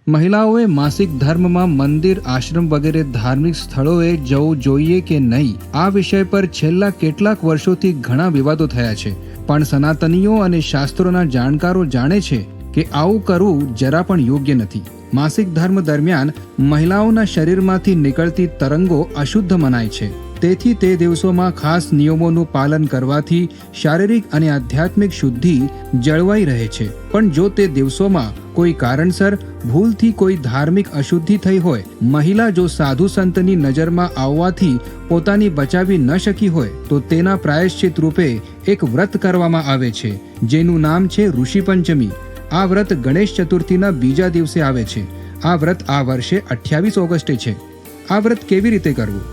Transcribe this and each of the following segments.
મહિલાઓએ માસિક ધર્મમાં મંદિર, આશ્રમ વગેરે ધાર્મિક સ્થળોએ જવું જોઈએ કે નહીં, આ વિષય પર છેલ્લા કેટલાક વર્ષોથી ઘણા વિવાદો થયા છે. પણ સનાતનીઓ અને શાસ્ત્રોના જાણકારો જાણે છે કે આવું કરવું જરા પણ યોગ્ય નથી. માસિક ધર્મ દરમિયાન મહિલાઓના શરીરમાંથી નીકળતી તરંગો અશુદ્ધ મનાય છે. તેથી તે દિવસોમાં ખાસ નિયમોનું પાલન કરવાથી શારીરિક અને આધ્યાત્મિક શુદ્ધિ જળવાઈ રહે છે. પણ જો તે દિવસોમાં કોઈ કારણસર ભૂલથી કોઈ ધાર્મિક અશુદ્ધિ થઈ હોય, મહિલા જો સાધુ સંતની નજરમાં આવવાથી પોતાની બચાવી ન શકી હોય, તો તેના પ્રાયશ્ચિત રૂપે એક વ્રત કરવામાં આવે છે, જેનું નામ છે ઋષિ પંચમી. આ વ્રત ગણેશ ચતુર્થીના બીજા દિવસે આવે છે. આ વ્રત આ વર્ષે 28 ઓગસ્ટે છે. આ વ્રત કેવી રીતે કરવું?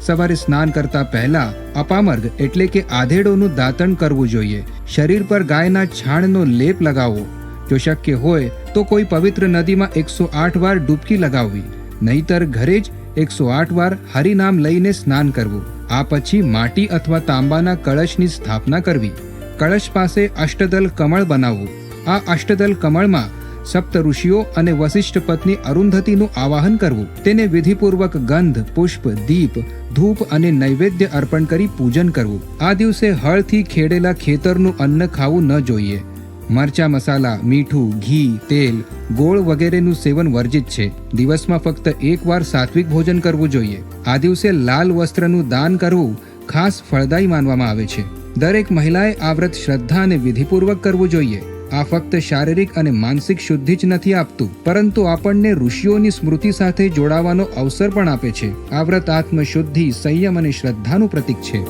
સવારે સ્નાન કરતા પહેલા અપામર્ગ એટલે કે આધેડોનું દાંતણ કરવું જોઈએ. શરીર પર ગાયના છાણનો લેપ લગાવવો. જો શક્ય હોય તો કોઈ પવિત્ર નદીમાં 108 વાર ડૂબકી લગાવવી. નહીતર ઘરે જ 108 વાર હરિનામ લઈને સ્નાન કરવું. આ પછી માટી અથવા તાંબાના કળશની સ્થાપના કરવી. કળશ પાસે અષ્ટદલ કમળ બનાવવું. આ અષ્ટદલ કમળમાં સપ્ત ઋષિઓ અને વશિષ્ઠ પત્ની અરુંધતીનું આવાહન કરવું. તેને વિધિપૂર્વક ગંધ, પુષ્પ, દીપ, ધૂપ અને નૈવેદ્ય અર્પણ કરી પૂજન કરવું. આ દિવસે હળથી ખેડેલા ખેતરનું અન્ન ખાવું ન જોઈએ. મરચા, મસાલા, મીઠું, ઘી, તેલ, ગોળ વગેરેનું સેવન વર્જિત છે. દિવસમાં ફક્ત એકવાર સાત્વિક ભોજન કરવું જોઈએ. આ દિવસે લાલ વસ્ત્રનું દાન કરવું ખાસ ફળદાયી માનવામાં આવે છે. દરેક મહિલાએ આ વ્રત શ્રદ્ધા અને વિધિપૂર્વક કરવું જોઈએ. આ ફક્ત શારીરિક અને માનસિક શુદ્ધિ જ નથી આપતું, પરંતુ આપણને ઋષિઓની સ્મૃતિ સાથે જોડાવાનો અવસર પણ આપે છે. આ વ્રત આત્મશુદ્ધિ, સંયમ અને શ્રદ્ધાનું પ્રતીક છે.